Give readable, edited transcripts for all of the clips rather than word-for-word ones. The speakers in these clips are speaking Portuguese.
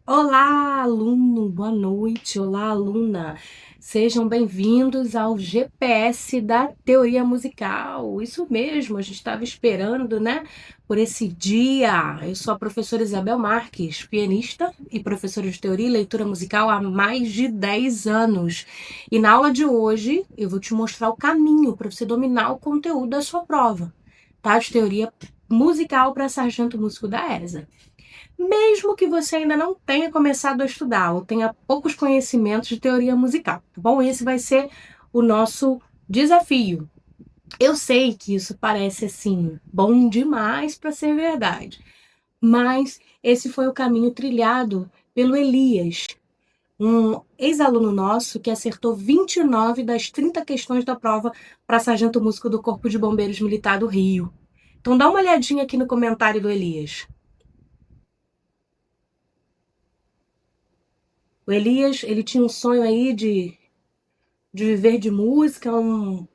Olá, aluno, boa noite. Olá, aluna. Sejam bem-vindos ao GPS da teoria musical. Isso mesmo, a gente estava esperando, né, por esse dia. Eu sou a professora Isabel Marques, pianista e professora de teoria e leitura musical há mais de 10 anos. E na aula de hoje, eu vou te mostrar o caminho para você dominar o conteúdo da sua prova, tá? De teoria musical para sargento músico da ESA. Mesmo que você ainda não tenha começado a estudar ou tenha poucos conhecimentos de teoria musical, tá bom? Esse vai ser o nosso desafio. Eu sei que isso parece assim bom demais para ser verdade, mas esse foi o caminho trilhado pelo Elias, um ex-aluno nosso que acertou 29 das 30 questões da prova para sargento músico do Corpo de Bombeiros Militar do Rio. Então dá uma olhadinha aqui no comentário do Elias. O Elias, ele tinha um sonho aí de viver de música, um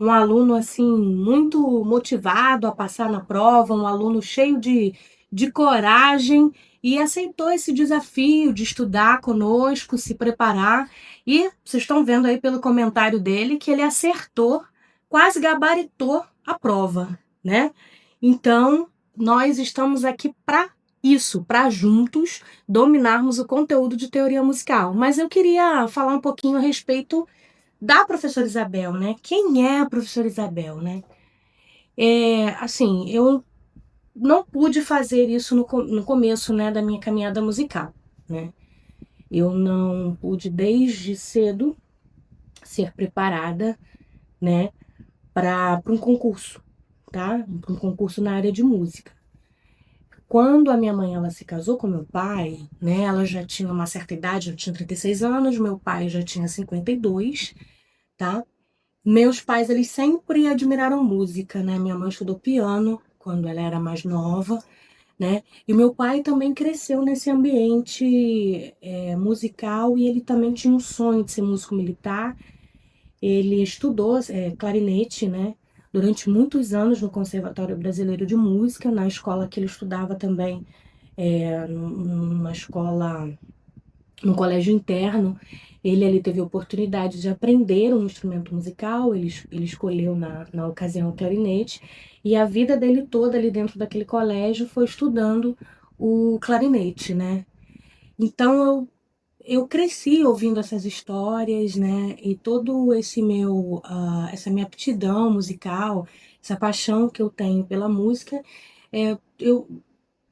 aluno assim muito motivado a passar na prova, um aluno cheio de coragem e aceitou esse desafio de estudar conosco, se preparar. E vocês estão vendo aí pelo comentário dele que ele acertou, quase gabaritou a prova, né? Então, nós estamos aqui para isso, para juntos dominarmos o conteúdo de teoria musical. Mas eu queria falar um pouquinho a respeito da professora Isabel, né? Quem é a professora Isabel, né? Assim, eu não pude fazer isso no começo, né, da minha caminhada musical, né? Eu não pude desde cedo ser preparada, né, para um concurso, tá? Para um concurso na área de música. Quando a minha mãe ela se casou com meu pai, né, ela já tinha uma certa idade, eu tinha 36 anos, meu pai já tinha 52, tá? Meus pais, eles sempre admiraram música, né? Minha mãe estudou piano quando ela era mais nova, né? E meu pai também cresceu nesse ambiente musical e ele também tinha um sonho de ser músico militar. Ele estudou clarinete, né? Durante muitos anos no Conservatório Brasileiro de Música, na escola que ele estudava também, numa escola no colégio interno, ele teve a oportunidade de aprender um instrumento musical, ele escolheu na ocasião o clarinete, e a vida dele toda ali dentro daquele colégio foi estudando o clarinete, né? Então eu cresci ouvindo essas histórias, né? E todo essa minha aptidão musical, essa paixão que eu tenho pela música, eu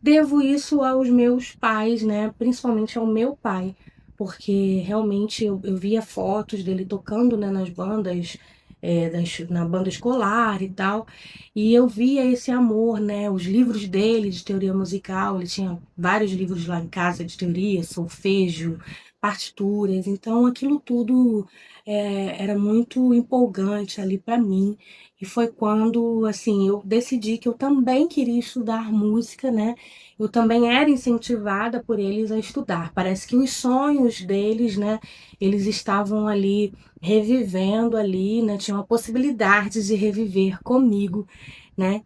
devo isso aos meus pais, né? Principalmente ao meu pai, porque realmente eu via fotos dele tocando, né, nas bandas, na banda escolar e tal, e eu via esse amor, né? Os livros dele de teoria musical, ele tinha vários livros lá em casa de teoria, solfejo, partituras, então aquilo tudo era muito empolgante ali para mim. E foi quando, assim, eu decidi que eu também queria estudar música, né? Eu também era incentivada por eles a estudar. Parece que os sonhos deles, né, eles estavam ali revivendo ali, né, tinham a possibilidade de reviver comigo, né?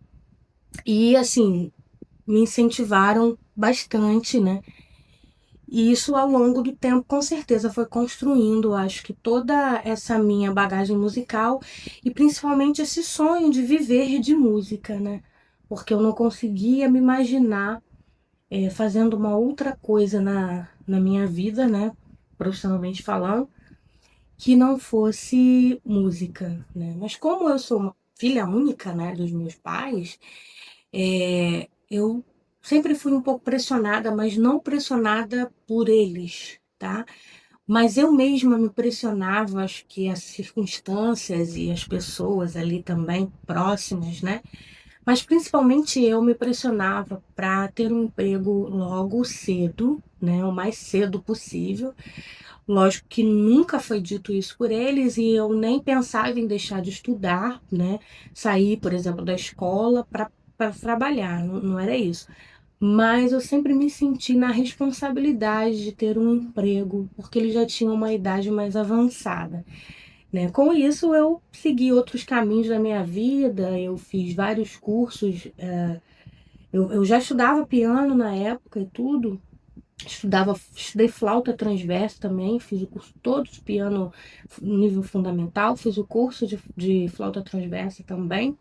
E assim, me incentivaram bastante, né? E isso ao longo do tempo, com certeza, foi construindo, acho que toda essa minha bagagem musical e principalmente esse sonho de viver de música, né? Porque eu não conseguia me imaginar fazendo uma outra coisa na minha vida, né, profissionalmente falando, que não fosse música, né? Mas como eu sou uma filha única, né, dos meus pais, eu sempre fui um pouco pressionada, mas não pressionada por eles, tá? Mas eu mesma me pressionava, acho que as circunstâncias e as pessoas ali também próximas, né? Mas principalmente eu me pressionava para ter um emprego logo cedo, né, o mais cedo possível. Lógico que nunca foi dito isso por eles e eu nem pensava em deixar de estudar, né, sair, por exemplo, da escola para trabalhar, não era isso. Mas eu sempre me senti na responsabilidade de ter um emprego, porque eles já tinham uma idade mais avançada, né? Com isso, eu segui outros caminhos da minha vida, eu fiz vários cursos, eu já estudava piano na época e tudo, Estudei flauta transversa também, fiz o curso todo de piano nível fundamental, fiz o curso de flauta transversa também.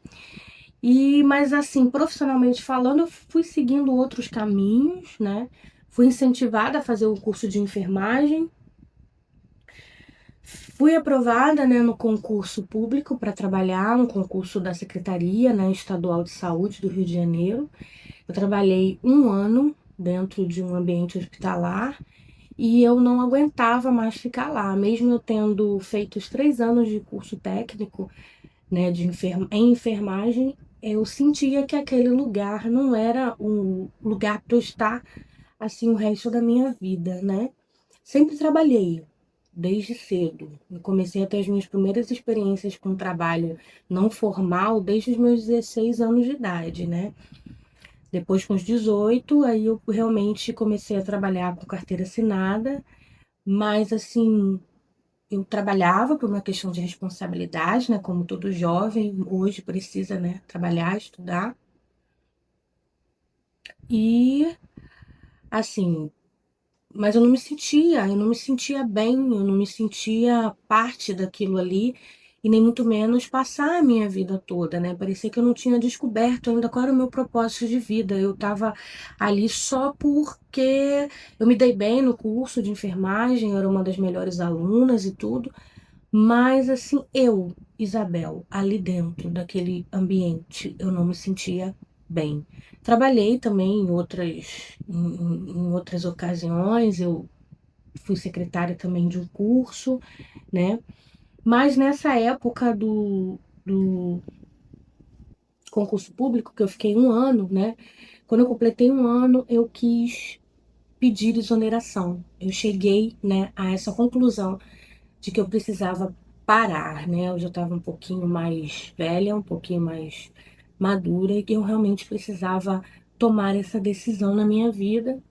Mas assim, profissionalmente falando, eu fui seguindo outros caminhos, né? Fui incentivada a fazer o curso de enfermagem. Fui aprovada, né, no concurso público para trabalhar no concurso da Secretaria, né, Estadual de Saúde do Rio de Janeiro. Eu trabalhei um ano dentro de um ambiente hospitalar e eu não aguentava mais ficar lá, mesmo eu tendo feito os 3 anos de curso técnico, né, em enfermagem. Eu sentia que aquele lugar não era um lugar para eu estar assim o resto da minha vida, né? Sempre trabalhei, desde cedo. Eu comecei a ter as minhas primeiras experiências com trabalho não formal desde os meus 16 anos de idade, né? Depois, com os 18, aí eu realmente comecei a trabalhar com carteira assinada, mas assim, eu trabalhava por uma questão de responsabilidade, né? Como todo jovem hoje precisa, né? Trabalhar, estudar. E assim, mas eu não me sentia bem, eu não me sentia parte daquilo ali, e nem muito menos passar a minha vida toda, né? Parecia que eu não tinha descoberto ainda qual era o meu propósito de vida. Eu estava ali só porque eu me dei bem no curso de enfermagem, eu era uma das melhores alunas e tudo, mas assim, Isabel, ali dentro daquele ambiente, eu não me sentia bem. Trabalhei também em outras ocasiões, eu fui secretária também de um curso, né? Mas nessa época do concurso público, que eu fiquei um ano, né? Quando eu completei um ano, eu quis pedir exoneração. Eu cheguei, né, a essa conclusão de que eu precisava parar, né? Eu já estava um pouquinho mais velha, um pouquinho mais madura e que eu realmente precisava tomar essa decisão na minha vida.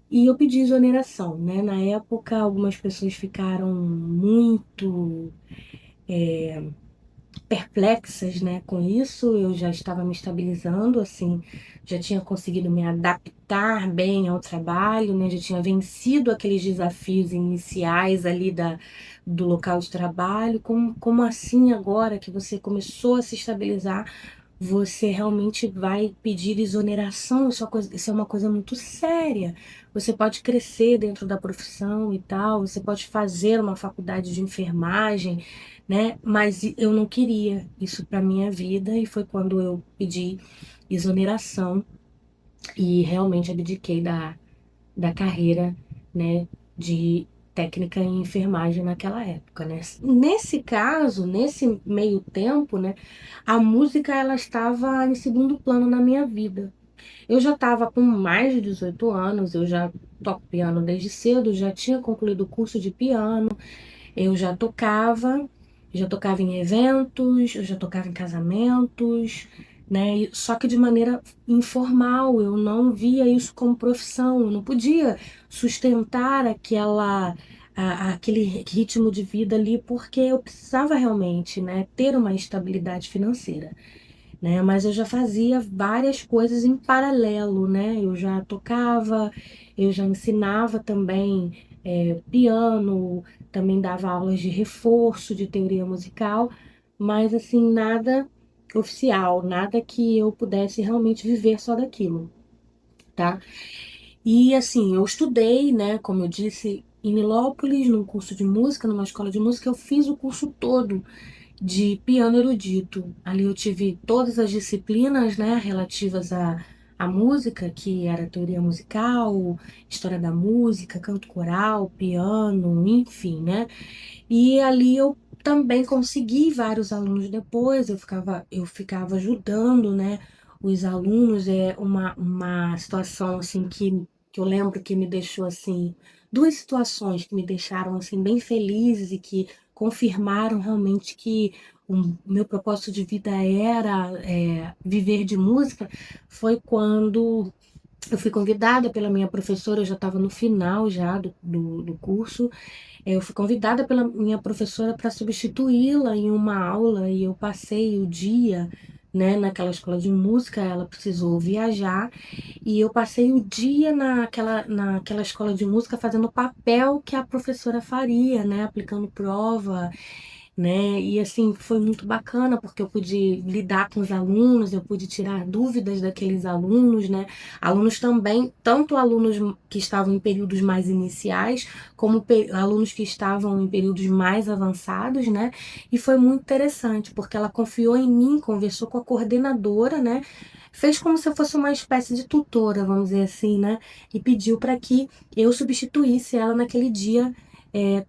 E eu pedi exoneração, né? Na época, algumas pessoas ficaram muito perplexas, né, com isso. Eu já estava me estabilizando, assim, já tinha conseguido me adaptar bem ao trabalho, né, já tinha vencido aqueles desafios iniciais ali do local de trabalho. Como assim agora que você começou a se estabilizar, você realmente vai pedir exoneração? Isso é uma coisa muito séria. Você pode crescer dentro da profissão e tal, você pode fazer uma faculdade de enfermagem, né? Mas eu não queria isso para minha vida, e foi quando eu pedi exoneração e realmente abdiquei da carreira, né, de técnica em enfermagem naquela época, né? Nesse caso, nesse meio tempo, né, a música ela estava em segundo plano na minha vida. Eu já estava com mais de 18 anos, eu já toco piano desde cedo, já tinha concluído o curso de piano, eu já tocava em eventos, eu já tocava em casamentos, né? Só que de maneira informal, eu não via isso como profissão, eu não podia sustentar aquele ritmo de vida ali, porque eu precisava realmente, né, ter uma estabilidade financeira, né? Mas eu já fazia várias coisas em paralelo, né? Eu já tocava, eu já ensinava também piano, também dava aulas de reforço de teoria musical, mas assim, nada oficial, nada que eu pudesse realmente viver só daquilo, tá? E assim, eu estudei, né, como eu disse, em Nilópolis, num curso de música, numa escola de música. Eu fiz o curso todo de piano erudito. Ali eu tive todas as disciplinas, né, relativas à música, que era teoria musical, história da música, canto coral, piano, enfim, né? E ali eu também consegui vários alunos depois, eu ficava ajudando, né, os alunos. É uma situação assim que eu lembro que me deixou assim, duas situações que me deixaram assim bem felizes e que confirmaram realmente que o meu propósito de vida era viver de música. Foi quando eu fui convidada pela minha professora, eu já estava no final já do curso. Eu fui convidada pela minha professora para substituí-la em uma aula, e eu passei o dia, né, naquela escola de música, ela precisou viajar e eu passei o dia naquela escola de música fazendo o papel que a professora faria, né, aplicando prova, né? E assim, foi muito bacana porque eu pude lidar com os alunos, eu pude tirar dúvidas daqueles alunos, né? Alunos também, tanto alunos que estavam em períodos mais iniciais, como alunos que estavam em períodos mais avançados, né? E foi muito interessante, porque ela confiou em mim, conversou com a coordenadora, né? Fez como se eu fosse uma espécie de tutora, vamos dizer assim, né? E pediu para que eu substituísse ela naquele dia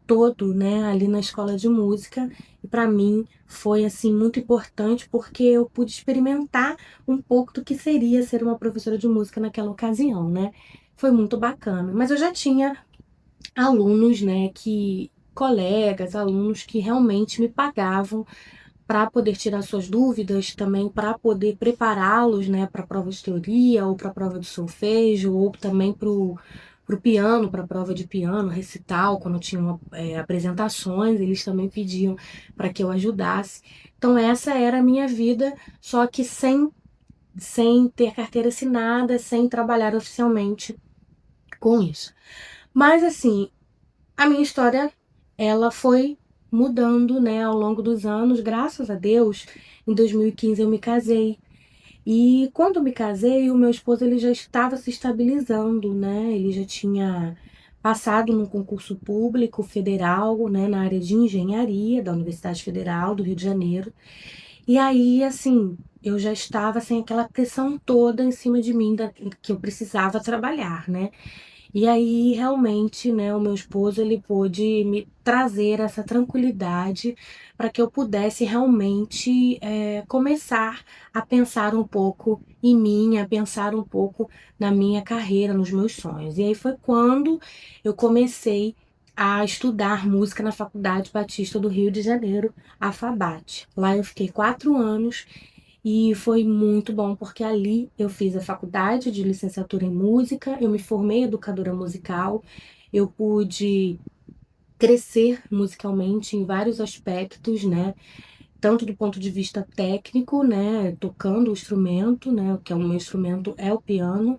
todo, né, ali na escola de música. E para mim foi assim muito importante porque eu pude experimentar um pouco do que seria ser uma professora de música naquela ocasião, né? Foi muito bacana. Mas eu já tinha alunos, né, que colegas, alunos que realmente me pagavam para poder tirar suas dúvidas, também para poder prepará-los, né, para a prova de teoria ou para a prova de solfejo ou também para o piano, para a prova de piano, recital, quando tinham apresentações, eles também pediam para que eu ajudasse. Então essa era a minha vida, só que sem ter carteira assinada, sem trabalhar oficialmente com isso. Mas assim, a minha história, ela foi mudando, né, ao longo dos anos, graças a Deus. Em 2015 eu me casei. E quando eu me casei, o meu esposo ele já estava se estabilizando, né? Ele já tinha passado num concurso público federal, né, na área de engenharia da Universidade Federal do Rio de Janeiro. E aí, assim, eu já estava sem aquela pressão toda em cima de mim que eu precisava trabalhar, né? E aí, realmente, né, o meu esposo, ele pôde me trazer essa tranquilidade para que eu pudesse realmente começar a pensar um pouco em mim, a pensar um pouco na minha carreira, nos meus sonhos. E aí foi quando eu comecei a estudar música na Faculdade Batista do Rio de Janeiro, a FABAT. Lá eu fiquei 4 anos e foi muito bom, porque ali eu fiz a faculdade de licenciatura em música, eu me formei educadora musical, eu pude crescer musicalmente em vários aspectos, né? Tanto do ponto de vista técnico, né? Tocando o instrumento, né? Que é o meu instrumento é o piano,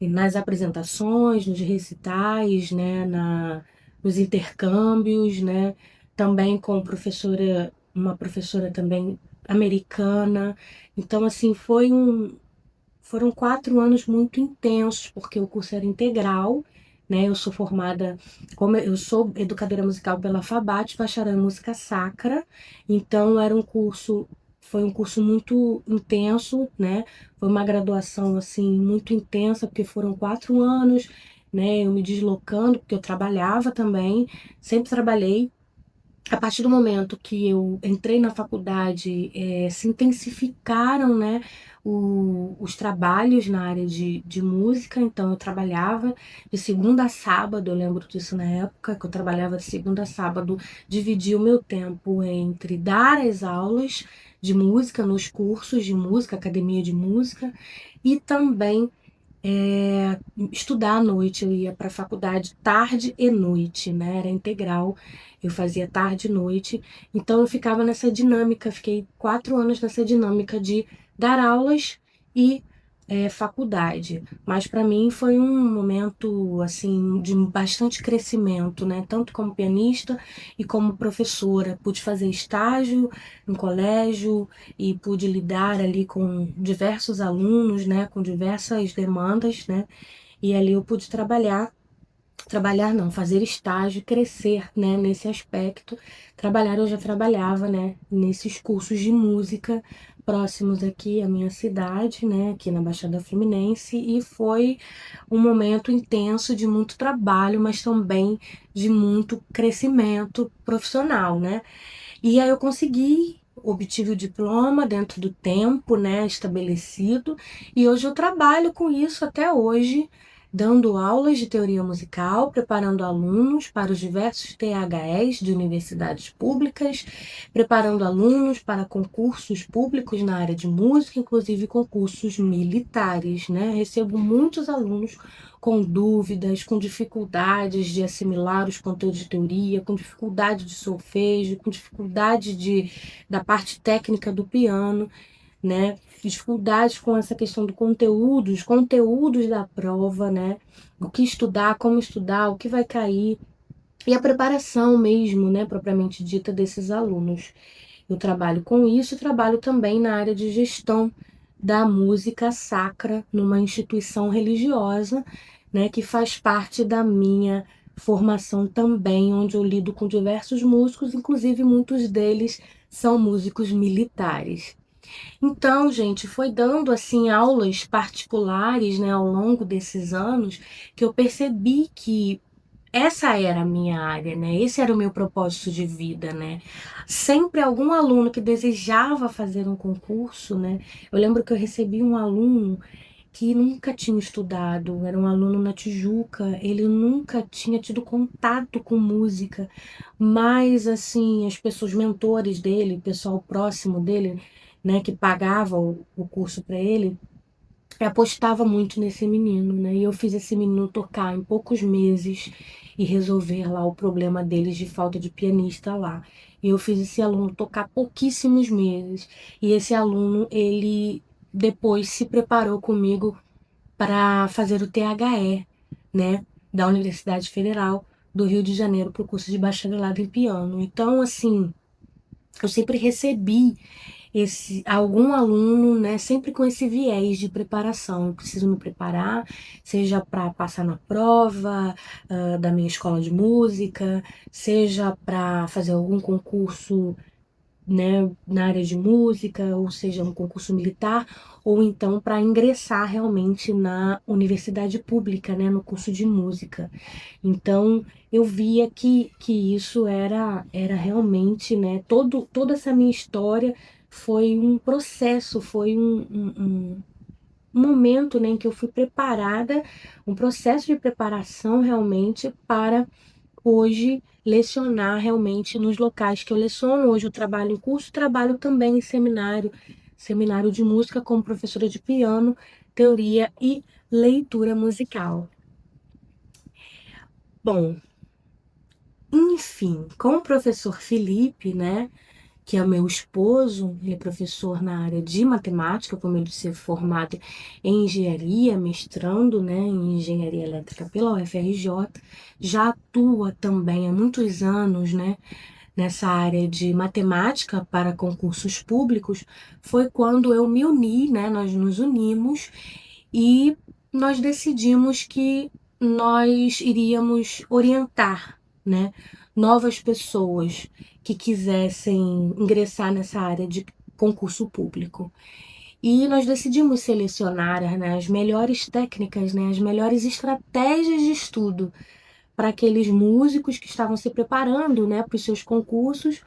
e nas apresentações, nos recitais, né? Nos intercâmbios, né? Também com uma professora também americana. Então, assim, foram 4 anos muito intensos, porque o curso era integral, né? Eu sou formada, como eu sou educadora musical pela FABAT, bacharel em música sacra, então foi um curso muito intenso, né? Foi uma graduação, assim, muito intensa, porque foram 4 anos, né? Eu me deslocando, porque eu trabalhava também, sempre trabalhei. A partir do momento que eu entrei na faculdade, se intensificaram, né, os trabalhos na área de música, então eu trabalhava de segunda a sábado, eu lembro disso na época, que eu trabalhava de segunda a sábado, dividia o meu tempo entre dar as aulas de música nos cursos de música, academia de música, e também estudar à noite. Eu ia para a faculdade tarde e noite, né? Era integral, eu fazia tarde e noite. Então eu ficava nessa dinâmica, fiquei 4 anos nessa dinâmica de dar aulas e faculdade. Mas para mim foi um momento assim de bastante crescimento, né? Tanto como pianista e como professora. Pude fazer estágio em colégio e pude lidar ali com diversos alunos, né? Com diversas demandas, né? E ali eu pude trabalhar não, fazer estágio, crescer, né, nesse aspecto. Trabalhar, eu já trabalhava, né, nesses cursos de música próximos aqui à minha cidade, né, aqui na Baixada Fluminense, e foi um momento intenso de muito trabalho, mas também de muito crescimento profissional, né? E aí eu consegui, obtive o diploma dentro do tempo, né, estabelecido, e hoje eu trabalho com isso até hoje, dando aulas de teoria musical, preparando alunos para os diversos THEs de universidades públicas, preparando alunos para concursos públicos na área de música, inclusive concursos militares, né? Recebo muitos alunos com dúvidas, com dificuldades de assimilar os conteúdos de teoria, com dificuldade de solfejo, com dificuldade da parte técnica do piano, né? Dificuldades com essa questão do conteúdo, os conteúdos da prova, né? O que estudar, como estudar, o que vai cair. E a preparação mesmo, né, propriamente dita, desses alunos. Eu trabalho com isso e trabalho também na área de gestão da música sacra numa instituição religiosa, né, que faz parte da minha formação também, onde eu lido com diversos músicos, inclusive muitos deles são músicos militares. Então, gente, foi dando assim aulas particulares, né, ao longo desses anos, que eu percebi que essa era a minha área, né? Esse era o meu propósito de vida, né? Sempre algum aluno que desejava fazer um concurso, né? Eu lembro que eu recebi um aluno que nunca tinha estudado, era um aluno na Tijuca, ele nunca tinha tido contato com música, mas assim, as pessoas, mentores dele, o pessoal próximo dele, né, que pagava o curso para ele, apostava muito nesse menino, né? E eu fiz esse menino tocar em poucos meses e resolver lá o problema deles de falta de pianista lá. E eu fiz esse aluno tocar pouquíssimos meses. E esse aluno, ele depois se preparou comigo para fazer o THE, né, da Universidade Federal do Rio de Janeiro para o curso de bacharelado em piano. Então, assim, eu sempre recebi algum aluno, né, sempre com esse viés de preparação. Eu preciso me preparar, seja para passar na prova da minha escola de música, seja para fazer algum concurso, né, na área de música, ou seja, um concurso militar, ou então para ingressar realmente na universidade pública, né, no curso de música. Então, eu via que isso era realmente, né, toda essa minha história foi um processo, foi um momento, né, em que eu fui preparada, um processo de preparação realmente para hoje lecionar realmente nos locais que eu leciono. Hoje eu trabalho em curso, trabalho também em seminário de música como professora de piano, teoria e leitura musical. Bom, enfim, com o professor Felipe, né, que é o meu esposo, ele é professor na área de matemática, como ele disse, formado em engenharia, mestrando, né, em engenharia elétrica pela UFRJ, já atua também há muitos anos, né, nessa área de matemática para concursos públicos. Foi quando eu me uni, né, nós nos unimos e nós decidimos que nós iríamos orientar, né, novas pessoas que quisessem ingressar nessa área de concurso público. E nós decidimos selecionar, né, as melhores técnicas, né, as melhores estratégias de estudo para aqueles músicos que estavam se preparando, né, para os seus concursos.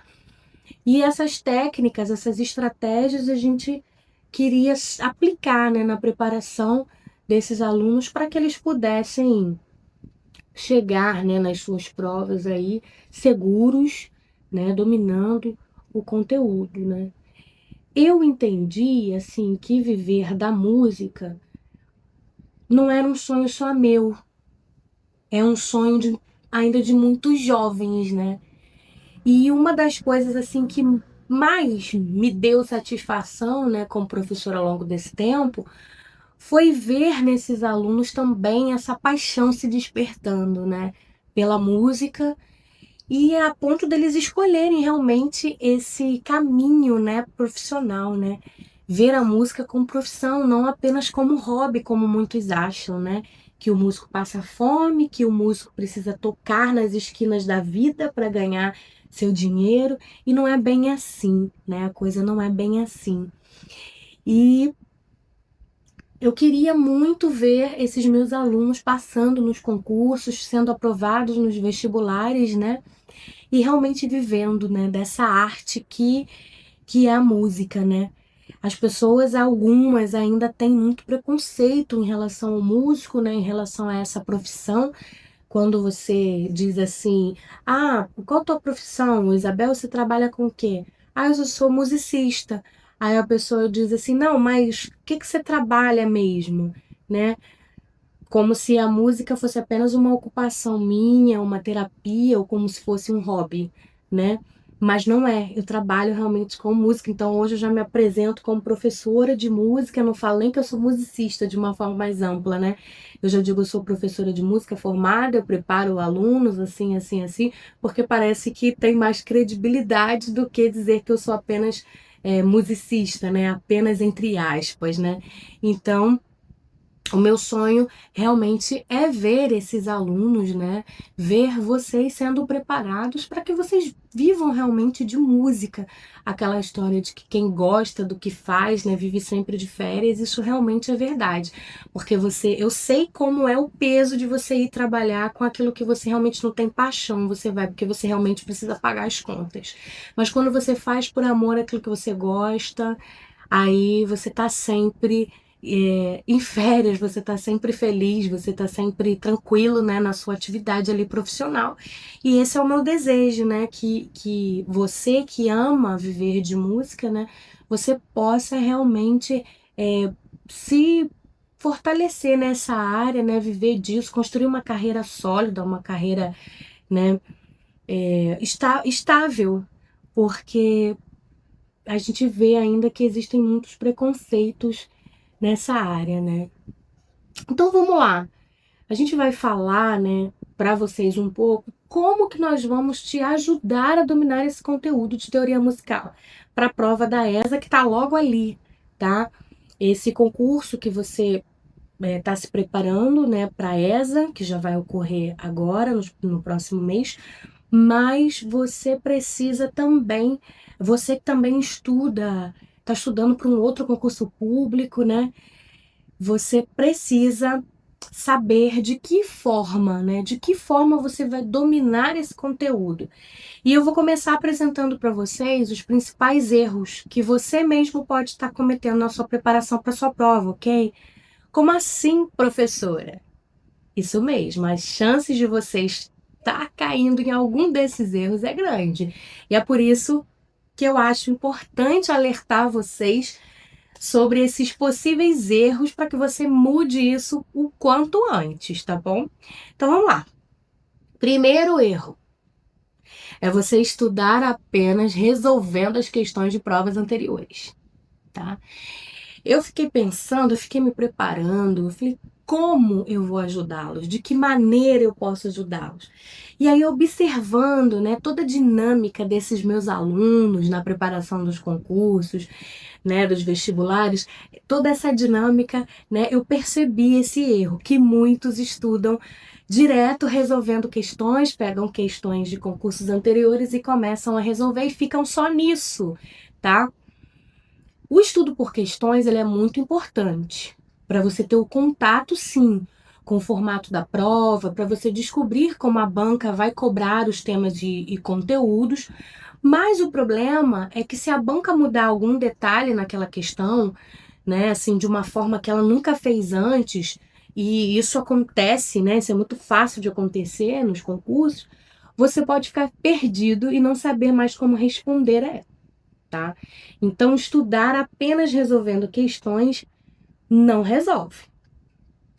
E essas técnicas, essas estratégias a gente queria aplicar, né, na preparação desses alunos para que eles pudessem chegar, né, nas suas provas aí seguros, né, dominando o conteúdo, né. Eu entendi assim que viver da música não era um sonho só meu, é um sonho ainda de muitos jovens, né. E uma das coisas assim que mais me deu satisfação, né, como professora ao longo desse tempo, foi ver nesses alunos também essa paixão se despertando, né, pela música e a ponto deles escolherem realmente esse caminho, né, profissional, né, ver a música como profissão, não apenas como hobby, como muitos acham, né, que o músico passa fome, que o músico precisa tocar nas esquinas da vida para ganhar seu dinheiro, e não é bem assim, né? A coisa não é bem assim. E eu queria muito ver esses meus alunos passando nos concursos, sendo aprovados nos vestibulares, né? E realmente vivendo, né, dessa arte que é a música, né? As pessoas, algumas, ainda têm muito preconceito em relação ao músico, né, em relação a essa profissão. Quando você diz assim, ah, qual a tua profissão? Isabel, você trabalha com o quê? Ah, eu sou musicista. Aí a pessoa diz assim, não, mas o que que você trabalha mesmo, né? Como se a música fosse apenas uma ocupação minha, uma terapia, ou como se fosse um hobby, né? Mas não é, eu trabalho realmente com música, então hoje eu já me apresento como professora de música, eu não falo nem que eu sou musicista de uma forma mais ampla, né? Eu já digo, eu sou professora de música formada, eu preparo alunos assim, assim, assim, porque parece que tem mais credibilidade do que dizer que eu sou apenas musicista, né? Apenas entre aspas, né? Então, o meu sonho realmente é ver esses alunos, né? Ver vocês sendo preparados para que vocês vivam realmente de música. Aquela história de que quem gosta do que faz, né, vive sempre de férias, isso realmente é verdade. Porque eu sei como é o peso de você ir trabalhar com aquilo que você realmente não tem paixão, você vai porque você realmente precisa pagar as contas. Mas quando você faz por amor aquilo que você gosta, aí você tá sempre em férias, você tá sempre feliz, você tá sempre tranquilo, né, na sua atividade ali profissional. E esse é o meu desejo, né, que você que ama viver de música, né, você possa realmente se fortalecer nessa área, né, viver disso, construir uma carreira sólida, uma carreira, né, estável, porque a gente vê ainda que existem muitos preconceitos nessa área, né? Então vamos lá. A gente vai falar, né, para vocês um pouco como que nós vamos te ajudar a dominar esse conteúdo de teoria musical para a prova da ESA que está logo ali, tá? Esse concurso que você está se preparando, né, para a ESA, que já vai ocorrer agora, no próximo mês, mas você precisa também, você que também estuda, está estudando para um outro concurso público, né? Você precisa saber de que forma, né? De que forma você vai dominar esse conteúdo. E eu vou começar apresentando para vocês os principais erros que você mesmo pode estar cometendo na sua preparação para sua prova, ok? Como assim, professora? Isso mesmo, as chances de você estar caindo em algum desses erros é grande. E é por isso que eu acho importante alertar vocês sobre esses possíveis erros para que você mude isso o quanto antes, tá bom? Então vamos lá. Primeiro erro é você estudar apenas resolvendo as questões de provas anteriores, tá? Eu fiquei pensando, eu fiquei me preparando, eu falei, como eu vou ajudá-los? De que maneira eu posso ajudá-los? E aí, observando, né, toda a dinâmica desses meus alunos na preparação dos concursos, né, dos vestibulares, toda essa dinâmica, né, eu percebi esse erro, que muitos estudam direto resolvendo questões, pegam questões de concursos anteriores e começam a resolver e ficam só nisso, tá? O estudo por questões ele é muito importante para você ter o contato, sim, com o formato da prova, para você descobrir como a banca vai cobrar os temas e conteúdos. Mas o problema é que se a banca mudar algum detalhe naquela questão, né, assim, de uma forma que ela nunca fez antes, e isso acontece, né, isso é muito fácil de acontecer nos concursos, você pode ficar perdido e não saber mais como responder a ela, tá? Então, estudar apenas resolvendo questões não resolve.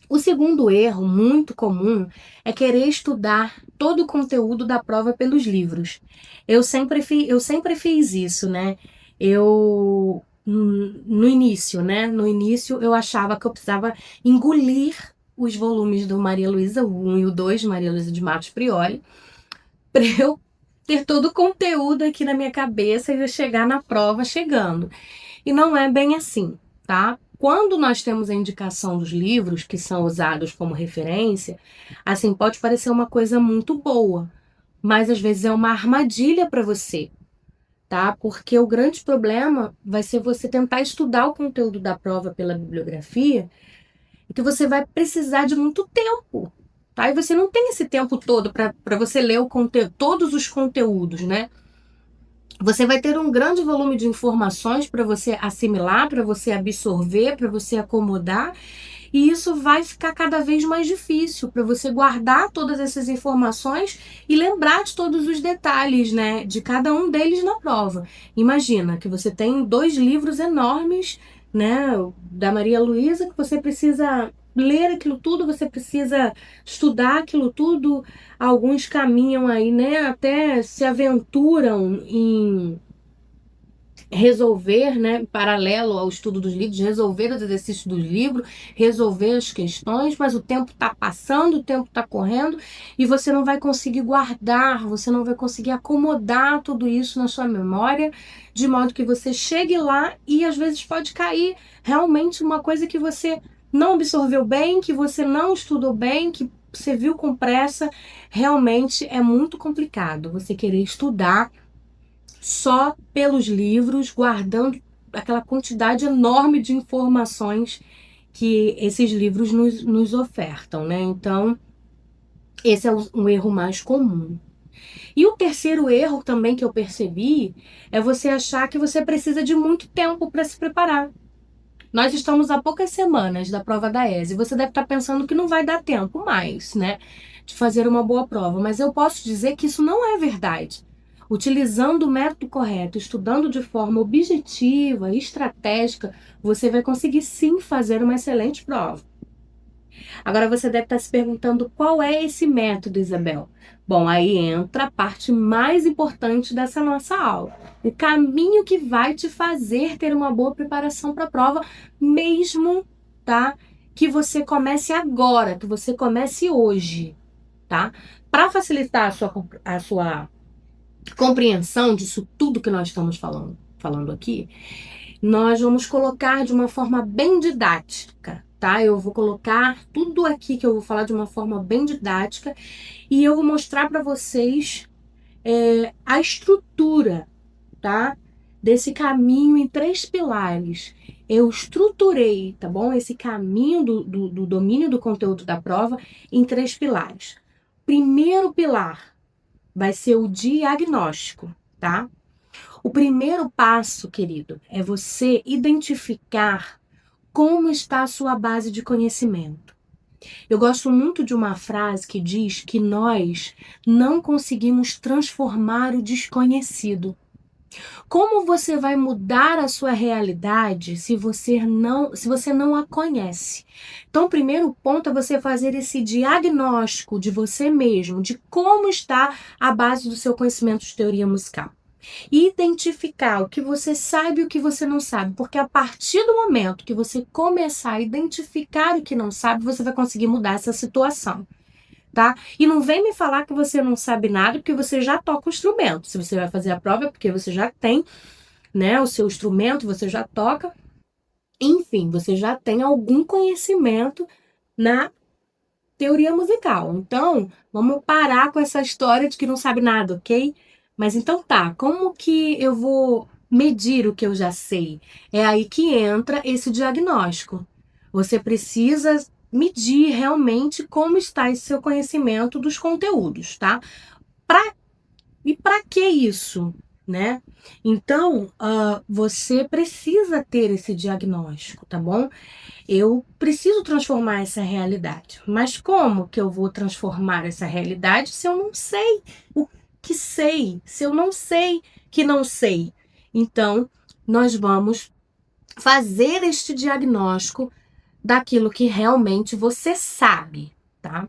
O segundo erro, muito comum, é querer estudar todo o conteúdo da prova pelos livros. Eu sempre fiz isso, né? No início, né? No início, eu achava que eu precisava engolir os volumes do Maria Luísa, o 1 e o 2, Maria Luísa de Matos Prioli, para eu ter todo o conteúdo aqui na minha cabeça e eu chegar na prova chegando. E não é bem assim, tá? Quando nós temos a indicação dos livros que são usados como referência, assim, pode parecer uma coisa muito boa, mas às vezes é uma armadilha para você, tá? Porque o grande problema vai ser você tentar estudar o conteúdo da prova pela bibliografia, e que você vai precisar de muito tempo, tá? E você não tem esse tempo todo para você ler todos os conteúdos, né? Você vai ter um grande volume de informações para você assimilar, para você absorver, para você acomodar, e isso vai ficar cada vez mais difícil para você guardar todas essas informações e lembrar de todos os detalhes, né, de cada um deles na prova. Imagina que você tem dois livros enormes, né, da Maria Luísa, que você precisa ler aquilo tudo, você precisa estudar aquilo tudo. Alguns caminham aí, né? Até se aventuram em resolver, né, paralelo ao estudo dos livros, resolver os exercícios dos livros, resolver as questões, mas o tempo está passando, o tempo está correndo e você não vai conseguir guardar, você não vai conseguir acomodar tudo isso na sua memória, de modo que você chegue lá e às vezes pode cair realmente uma coisa que você não absorveu bem, que você não estudou bem, que você viu com pressa. Realmente é muito complicado você querer estudar só pelos livros, guardando aquela quantidade enorme de informações que esses livros nos ofertam, né? Então, esse é um erro mais comum. E o terceiro erro também que eu percebi é você achar que você precisa de muito tempo para se preparar. Nós estamos há poucas semanas da prova da ESE. Você deve estar pensando que não vai dar tempo mais, né, de fazer uma boa prova. Mas eu posso dizer que isso não é verdade. Utilizando o método correto, estudando de forma objetiva, estratégica, você vai conseguir sim fazer uma excelente prova. Agora você deve estar se perguntando qual é esse método, Isabel. Bom, aí entra a parte mais importante dessa nossa aula. O caminho que vai te fazer ter uma boa preparação para a prova, mesmo, tá? Que você comece agora, que você comece hoje, tá? Para facilitar a sua compreensão disso tudo que nós estamos falando aqui, nós vamos colocar de uma forma bem didática, tá? Eu vou colocar tudo aqui que eu vou falar de uma forma bem didática e eu vou mostrar para vocês a estrutura, tá? Desse caminho em 3 pilares. Eu estruturei, tá bom? Esse caminho do domínio do conteúdo da prova em 3 pilares. Primeiro pilar vai ser o diagnóstico, tá? O primeiro passo, querido, é você identificar como está a sua base de conhecimento. Eu gosto muito de uma frase que diz que nós não conseguimos transformar o desconhecido. Como você vai mudar a sua realidade se você não a conhece? Então, o primeiro ponto é você fazer esse diagnóstico de você mesmo, de como está a base do seu conhecimento de teoria musical. Identificar o que você sabe e o que você não sabe, porque a partir do momento que você começar a identificar o que não sabe, você vai conseguir mudar essa situação, tá? E não vem me falar que você não sabe nada porque você já toca o instrumento. Se você vai fazer a prova é porque você já tem, né, o seu instrumento, você já toca. Enfim, você já tem algum conhecimento na teoria musical. Então, vamos parar com essa história de que não sabe nada, ok? Mas então tá, como que eu vou medir o que eu já sei? É aí que entra esse diagnóstico. Você precisa medir realmente como está esse seu conhecimento dos conteúdos, tá? E para que isso, né? Então, você precisa ter esse diagnóstico, tá bom? Eu preciso transformar essa realidade. Mas como que eu vou transformar essa realidade se eu não sei o que sei? Se eu não sei que não sei? Então, nós vamos fazer este diagnóstico daquilo que realmente você sabe, tá?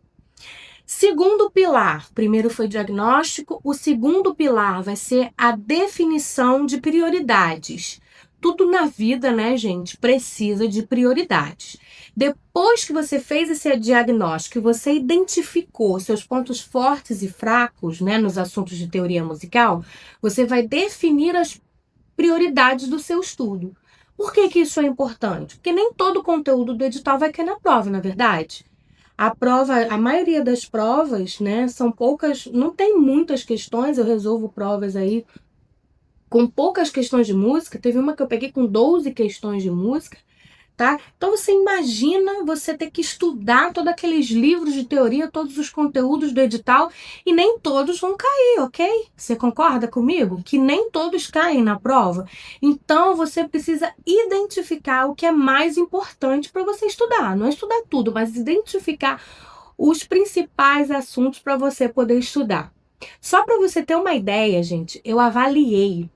Segundo pilar, primeiro foi diagnóstico, o segundo pilar vai ser a definição de prioridades. Tudo na vida, né, gente, precisa de prioridades. Depois que você fez esse diagnóstico e você identificou seus pontos fortes e fracos, né, nos assuntos de teoria musical, você vai definir as prioridades do seu estudo. Por que que isso é importante? Porque nem todo o conteúdo do edital vai cair na prova, na verdade. A prova, a maioria das provas, né, são poucas, não tem muitas questões, eu resolvo provas aí com poucas questões de música. Teve uma que eu peguei com 12 questões de música, tá? Então você imagina você ter que estudar todos aqueles livros de teoria, todos os conteúdos do edital, e nem todos vão cair, ok? Você concorda comigo? Que nem todos caem na prova. Então você precisa identificar o que é mais importante para você estudar. Não é estudar tudo, mas identificar os principais assuntos para você poder estudar. Só para você ter uma ideia, gente, eu avaliei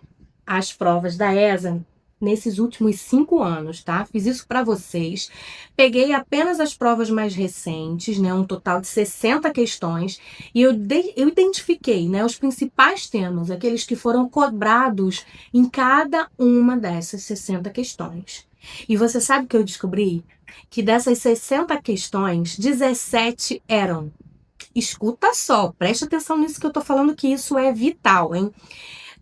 as provas da ESA nesses últimos 5 anos, tá? Fiz isso para vocês. Peguei apenas as provas mais recentes, né? Um total de 60 questões. E eu identifiquei, né, os principais temas, aqueles que foram cobrados em cada uma dessas 60 questões. E você sabe que eu descobri? Que dessas 60 questões, 17 eram. Escuta só, preste atenção nisso que eu tô falando, que isso é vital, hein?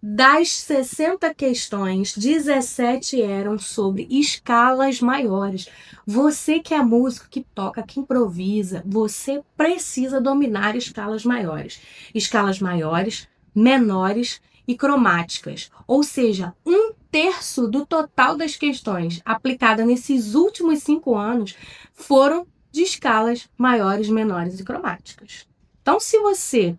Das 60 questões, 17 eram sobre escalas maiores. Você que é músico, que toca, que improvisa, você precisa dominar escalas maiores. Escalas maiores, menores e cromáticas. Ou seja, 1/3 do total das questões aplicadas nesses últimos 5 anos foram de escalas maiores, menores e cromáticas. Então, se você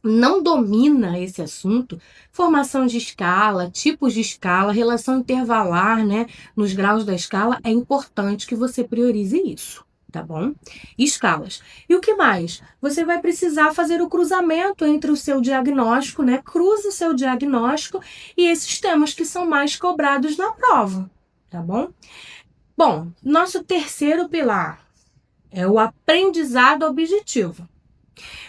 não domina esse assunto, formação de escala, tipos de escala, relação intervalar, né, nos graus da escala, é importante que você priorize isso, tá bom? Escalas. E o que mais? Você vai precisar fazer o cruzamento entre o seu diagnóstico, né? Cruza o seu diagnóstico e esses temas que são mais cobrados na prova, tá bom? Bom, nosso terceiro pilar é o aprendizado objetivo.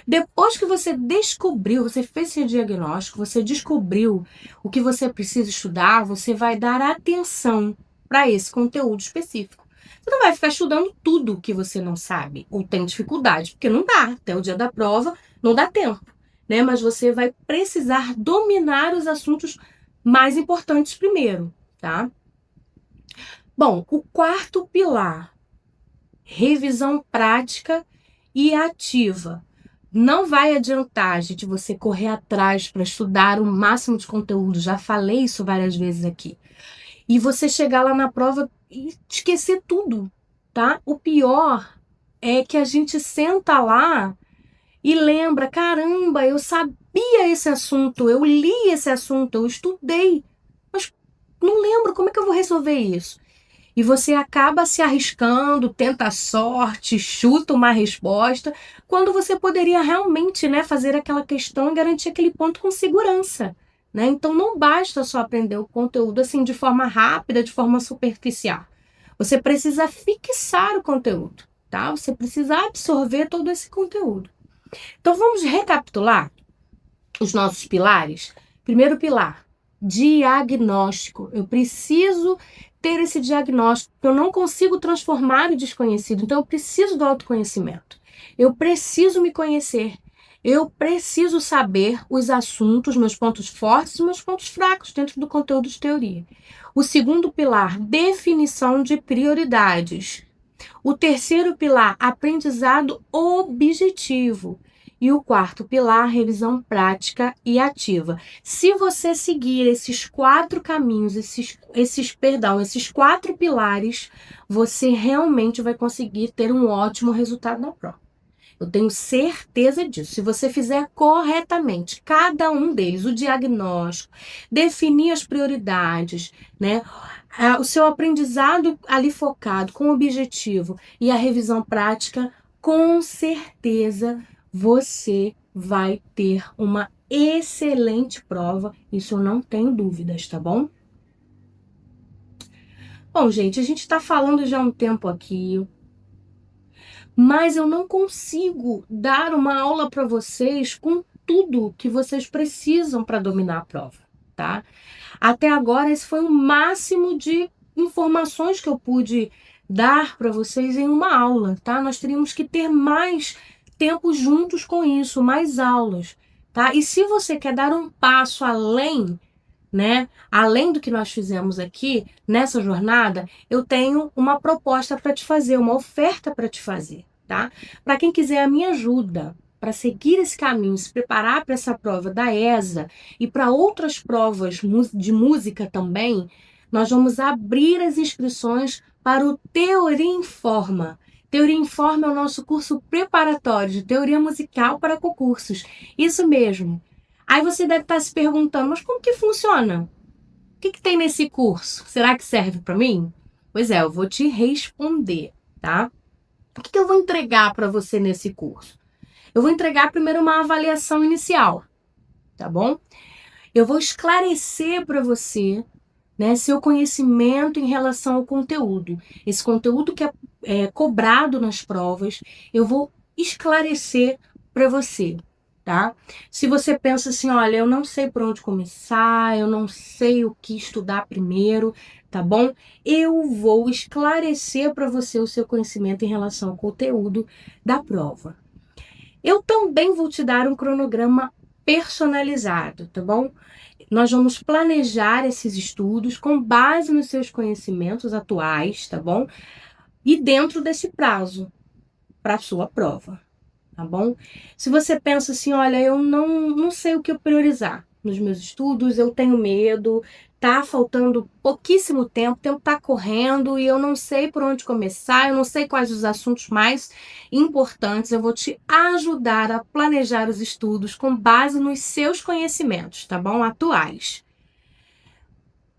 Depois que você descobriu, você fez seu diagnóstico, você descobriu o que você precisa estudar, você vai dar atenção para esse conteúdo específico. Você não vai ficar estudando tudo que você não sabe ou tem dificuldade, porque não dá, até o dia da prova não dá tempo, né? Mas você vai precisar dominar os assuntos mais importantes primeiro, tá? Bom, o quarto pilar, revisão prática e ativa. Não vai adiantar, gente, você correr atrás para estudar o máximo de conteúdo. Já falei isso várias vezes aqui. E você chegar lá na prova e esquecer tudo, tá? O pior é que a gente senta lá e lembra, caramba, eu sabia esse assunto, eu li esse assunto, eu estudei, mas não lembro, como é que eu vou resolver isso? E você acaba se arriscando, tenta a sorte, chuta uma resposta, quando você poderia realmente, né, fazer aquela questão e garantir aquele ponto com segurança, né? Então não basta só aprender o conteúdo assim de forma rápida, de forma superficial. Você precisa fixar o conteúdo, tá? Você precisa absorver todo esse conteúdo. Então vamos recapitular os nossos pilares? Primeiro pilar, diagnóstico. Eu preciso ter esse diagnóstico, porque eu não consigo transformar o desconhecido, então eu preciso do autoconhecimento. Eu preciso me conhecer. Eu preciso saber os assuntos, meus pontos fortes e meus pontos fracos dentro do conteúdo de teoria. O segundo pilar, definição de prioridades. O terceiro pilar, aprendizado objetivo. E o quarto pilar, revisão prática e ativa. Se você seguir esses 4 caminhos, esses 4 pilares, você realmente vai conseguir ter um ótimo resultado na prova. Eu tenho certeza disso. Se você fizer corretamente cada um deles, o diagnóstico, definir as prioridades, né? O seu aprendizado ali focado, com objetivo e a revisão prática, com certeza você vai ter uma excelente prova. Isso eu não tenho dúvidas, tá bom? Bom, gente, a gente está falando já há um tempo aqui, mas eu não consigo dar uma aula para vocês com tudo que vocês precisam para dominar a prova, tá? Até agora, esse foi o máximo de informações que eu pude dar para vocês em uma aula, tá? Nós teríamos que ter mais tempo juntos com isso, mais aulas, tá? E se você quer dar um passo além, né? Além do que nós fizemos aqui nessa jornada, eu tenho uma proposta para te fazer, uma oferta para te fazer, tá? Para quem quiser a minha ajuda para seguir esse caminho, se preparar para essa prova da ESA e para outras provas de música também, nós vamos abrir as inscrições para o Teoria em Forma. Teoria em Forma é o nosso curso preparatório de teoria musical para concursos. Isso mesmo. Aí você deve estar se perguntando, mas como que funciona? O que tem nesse curso? Será que serve para mim? Pois é, eu vou te responder, tá? O que eu vou entregar para você nesse curso? Eu vou entregar primeiro uma avaliação inicial, tá bom? Eu vou esclarecer para você né, seu conhecimento em relação ao conteúdo. Esse conteúdo que é cobrado nas provas, eu vou esclarecer para você, tá? Se você pensa assim, olha, eu não sei por onde começar, eu não sei o que estudar primeiro, tá bom? Eu vou esclarecer para você o seu conhecimento em relação ao conteúdo da prova. Eu também vou te dar um cronograma personalizado, tá bom? Nós vamos planejar esses estudos com base nos seus conhecimentos atuais, tá bom? E dentro desse prazo para a sua prova, tá bom? Se você pensa assim, olha, eu não sei o que eu priorizar nos meus estudos, eu tenho medo, tá faltando pouquíssimo tempo, o tempo tá correndo e eu não sei por onde começar, eu não sei quais os assuntos mais importantes, eu vou te ajudar a planejar os estudos com base nos seus conhecimentos, tá bom? Atuais.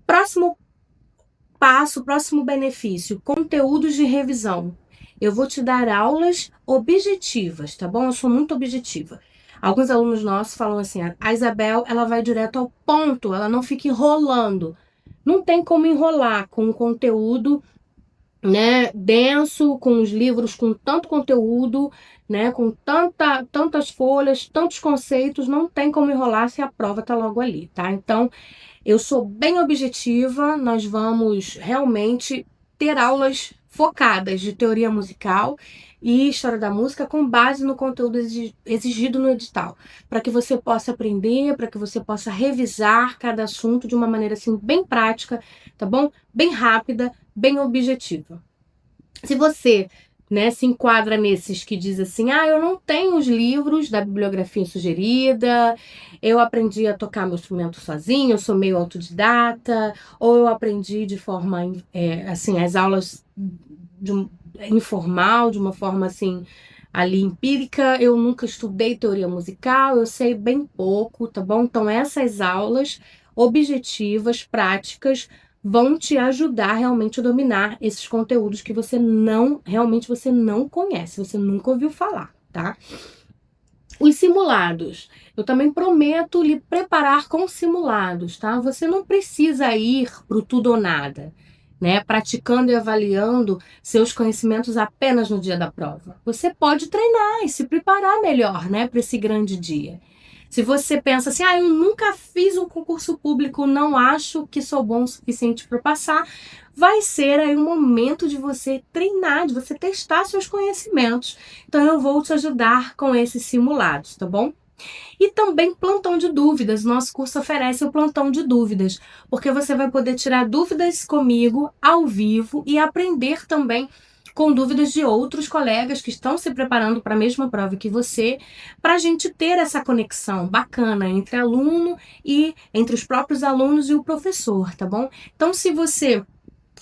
Próximo passo, próximo benefício, conteúdos de revisão. Eu vou te dar aulas objetivas, tá bom? Eu sou muito objetiva. Alguns alunos nossos falam assim, a Isabel, ela vai direto ao ponto, ela não fica enrolando. Não tem como enrolar com um conteúdo, né, denso, com os livros com tanto conteúdo, né, com tantas folhas, tantos conceitos, não tem como enrolar se a prova tá logo ali, tá? Então, eu sou bem objetiva, nós vamos realmente ter aulas focadas de teoria musical e história da música com base no conteúdo exigido no edital, para que você possa aprender, para que você possa revisar cada assunto de uma maneira assim bem prática, tá bom? Bem rápida, bem objetiva. Se você, né, se enquadra nesses que diz assim, eu não tenho os livros da bibliografia sugerida, eu aprendi a tocar meu instrumento sozinho, eu sou meio autodidata, ou eu aprendi de forma, assim, as aulas informal, de uma forma assim, ali empírica, eu nunca estudei teoria musical, eu sei bem pouco, tá bom? Então essas aulas objetivas, práticas, vão te ajudar realmente a dominar esses conteúdos que você realmente você não conhece, você nunca ouviu falar, tá? Os simulados. Eu também prometo lhe preparar com simulados, tá? Você não precisa ir pro tudo ou nada, né? Praticando e avaliando seus conhecimentos apenas no dia da prova. Você pode treinar e se preparar melhor, né, para esse grande dia. Se você pensa assim, eu nunca fiz um concurso público, não acho que sou bom o suficiente para passar, vai ser aí um momento de você treinar, de você testar seus conhecimentos. Então eu vou te ajudar com esses simulados, tá bom? E também plantão de dúvidas. Nosso curso oferece o plantão de dúvidas, porque você vai poder tirar dúvidas comigo ao vivo e aprender também com dúvidas de outros colegas que estão se preparando para a mesma prova que você, para a gente ter essa conexão bacana entre aluno e entre os próprios alunos e o professor, tá bom? Então, se você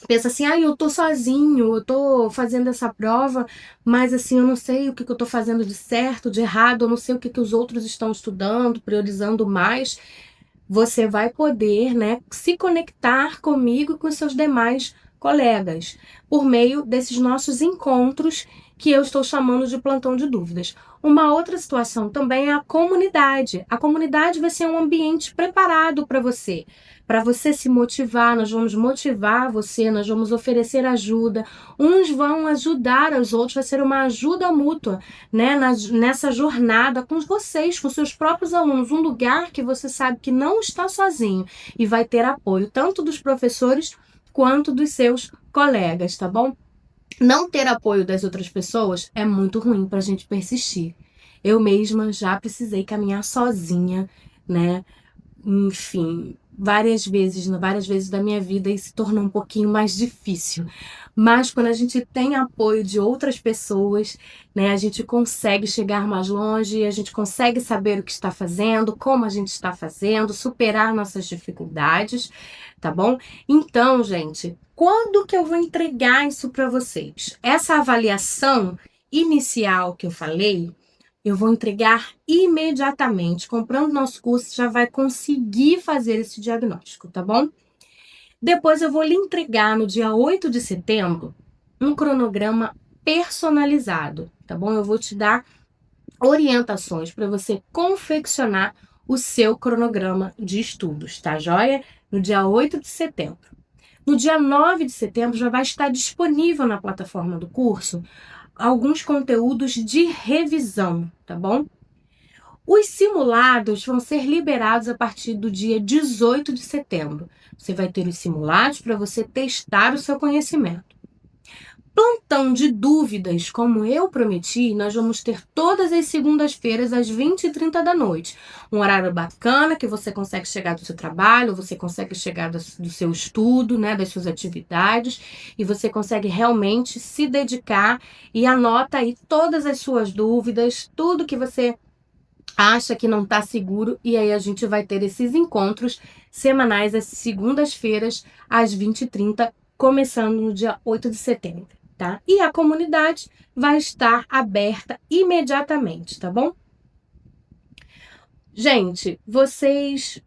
pensa assim, eu tô sozinho, eu tô fazendo essa prova, mas assim, eu não sei o que eu tô fazendo de certo, de errado, eu não sei o que os outros estão estudando, priorizando mais. Você vai poder, né, se conectar comigo e com seus demais colegas por meio desses nossos encontros que eu estou chamando de plantão de dúvidas. Uma outra situação também é a comunidade. A comunidade vai ser um ambiente preparado para você se motivar, nós vamos motivar você, nós vamos oferecer ajuda, uns vão ajudar os outros, vai ser uma ajuda mútua, né, nessa jornada com vocês, com seus próprios alunos, um lugar que você sabe que não está sozinho e vai ter apoio tanto dos professores quanto dos seus colegas, tá bom? Não ter apoio das outras pessoas é muito ruim para a gente persistir. Eu mesma já precisei caminhar sozinha, né? Enfim, várias vezes da minha vida isso se tornou um pouquinho mais difícil. Mas quando a gente tem apoio de outras pessoas, né, a gente consegue chegar mais longe, a gente consegue saber o que está fazendo, como a gente está fazendo, superar nossas dificuldades, tá bom? Então, gente, quando que eu vou entregar isso para vocês? Essa avaliação inicial que eu falei, eu vou entregar imediatamente. Comprando nosso curso, já vai conseguir fazer esse diagnóstico, tá bom? Depois eu vou lhe entregar no dia 8 de setembro um cronograma personalizado, tá bom? Eu vou te dar orientações para você confeccionar o seu cronograma de estudos, tá joia? no dia 8 de setembro. No dia 9 de setembro já vai estar disponível na plataforma do curso alguns conteúdos de revisão, tá bom? Os simulados vão ser liberados a partir do dia 18 de setembro. Você vai ter os simulados para você testar o seu conhecimento. Plantão de dúvidas, como eu prometi, nós vamos ter todas as segundas-feiras às 20h30 da noite. Um horário bacana que você consegue chegar do seu trabalho, você consegue chegar do seu estudo, né, das suas atividades, e você consegue realmente se dedicar e anota aí todas as suas dúvidas, tudo que você acha que não está seguro, e aí a gente vai ter esses encontros semanais às segundas-feiras às 20h30, começando no dia 8 de setembro. Tá? E a comunidade vai estar aberta imediatamente, tá bom? Gente, vocês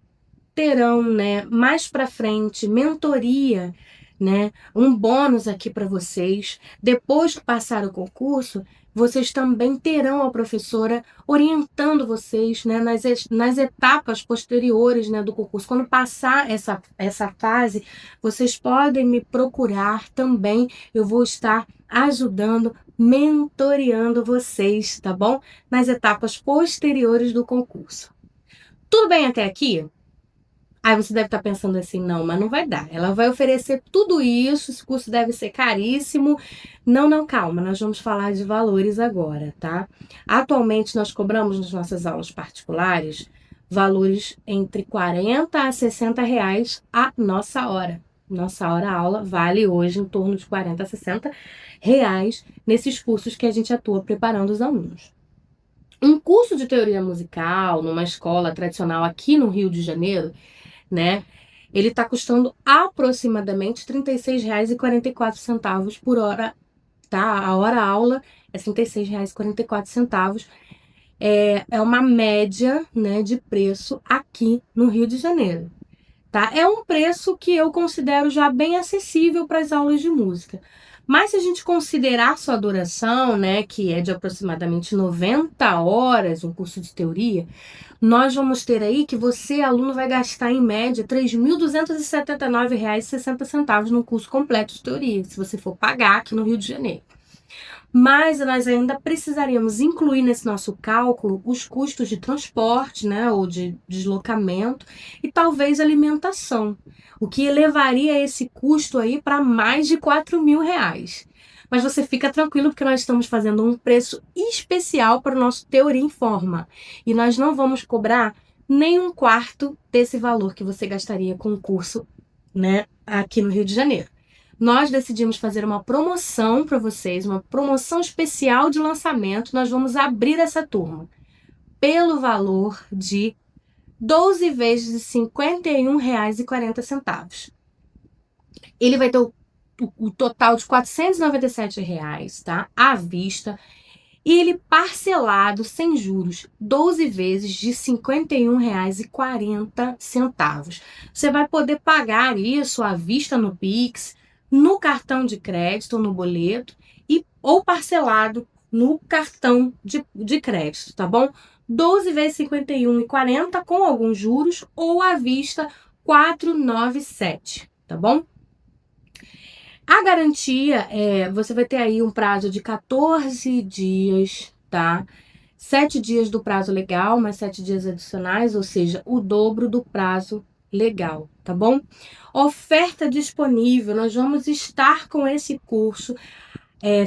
terão, né, mais para frente, mentoria, né, um bônus aqui para vocês. Depois que passar o concurso, vocês também terão a professora orientando vocês, né, nas etapas posteriores, né, do concurso. Quando passar essa fase, vocês podem me procurar também. Eu vou estar ajudando, mentoreando vocês, tá bom? Nas etapas posteriores do concurso. Tudo bem até aqui? Aí você deve estar pensando assim, não, mas não vai dar. Ela vai oferecer tudo isso, esse curso deve ser caríssimo. Não, calma, nós vamos falar de valores agora, tá? Atualmente nós cobramos nas nossas aulas particulares valores entre 40 a 60 reais a nossa hora. Nossa hora aula vale hoje em torno de 40 a 60 reais nesses cursos que a gente atua preparando os alunos. Um curso de teoria musical numa escola tradicional aqui no Rio de Janeiro, né? Ele está custando aproximadamente R$ 36,44 por hora, tá? A hora aula é R$ 36,44. É uma média, né, de preço aqui no Rio de Janeiro, tá? É um preço que eu considero já bem acessível para as aulas de música. Mas se a gente considerar sua duração, né, que é de aproximadamente 90 horas, um curso de teoria, nós vamos ter aí que você, aluno, vai gastar em média R$ 3.279,60 no curso completo de teoria, se você for pagar aqui no Rio de Janeiro. Mas nós ainda precisaríamos incluir nesse nosso cálculo os custos de transporte, né, ou de deslocamento e talvez alimentação, o que elevaria esse custo aí para mais de R$ 4.000. Mas você fica tranquilo porque nós estamos fazendo um preço especial para o nosso Teoria em Forma e nós não vamos cobrar nem um quarto desse valor que você gastaria com o curso, né, aqui no Rio de Janeiro. Nós decidimos fazer uma promoção para vocês, uma promoção especial de lançamento. Nós vamos abrir essa turma pelo valor de 12 vezes de R$ 51,40. Ele vai ter o total de R$ 497, tá? À vista. E ele parcelado, sem juros, 12 vezes de R$ 51,40. Você vai poder pagar isso à vista no Pix, no cartão de crédito ou no boleto, ou parcelado no cartão de crédito, tá bom? 12 vezes R$ 51,40 com alguns juros, ou à vista R$ 497, tá bom? A garantia você vai ter aí um prazo de 14 dias, tá? 7 dias do prazo legal, mais 7 dias adicionais, ou seja, o dobro do prazo legal, tá bom? Oferta disponível, nós vamos estar com esse curso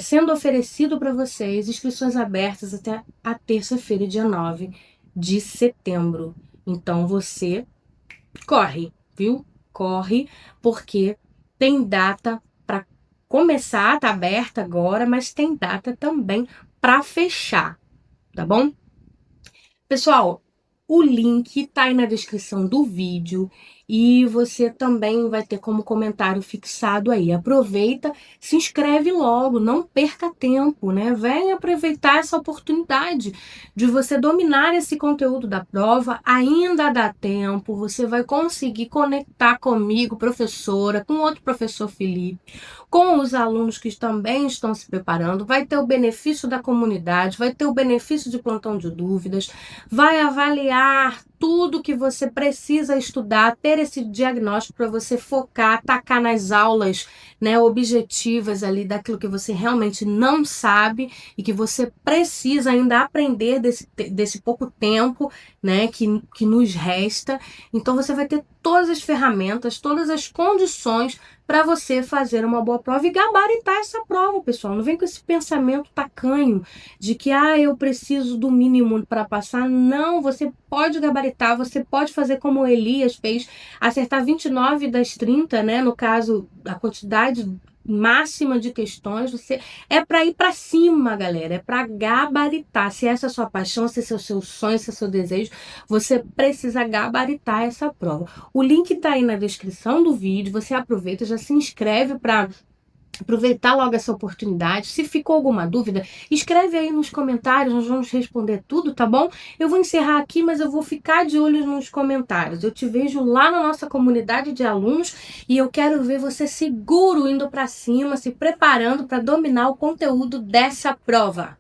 sendo oferecido para vocês, inscrições abertas até a terça-feira, dia 9 de setembro. Então você corre, viu? Corre, porque tem data para começar, tá aberta agora, mas tem data também para fechar, tá bom? Pessoal, o link tá aí na descrição do vídeo e você também vai ter como comentário fixado aí. Aproveita, se inscreve logo, não perca tempo, né? Venha aproveitar essa oportunidade de você dominar esse conteúdo da prova. Ainda dá tempo, você vai conseguir conectar comigo, professora, com outro professor Felipe, com os alunos que também estão se preparando. Vai ter o benefício da comunidade, vai ter o benefício de plantão de dúvidas, vai avaliar tudo que você precisa estudar, ter esse diagnóstico para você focar, atacar nas aulas, né, objetivas ali daquilo que você realmente não sabe e que você precisa ainda aprender desse pouco tempo, né, que nos resta. Então você vai ter todas as ferramentas, todas as condições para você fazer uma boa prova e gabaritar essa prova, pessoal. Não vem com esse pensamento tacanho de que eu preciso do mínimo para passar. Não, você pode gabaritar, você pode fazer como o Elias fez, acertar 29 das 30, né? No caso, a quantidade máxima de questões. Você é para ir para cima, galera, é para gabaritar. Se essa é a sua paixão, se esse é o seu sonho, se é o seu desejo, você precisa gabaritar essa prova. O link tá aí na descrição do vídeo, você aproveita, já se inscreve para aproveitar logo essa oportunidade. Se ficou alguma dúvida, escreve aí nos comentários, nós vamos responder tudo, tá bom? Eu vou encerrar aqui, mas eu vou ficar de olho nos comentários. Eu te vejo lá na nossa comunidade de alunos e eu quero ver você seguro indo para cima, se preparando para dominar o conteúdo dessa prova.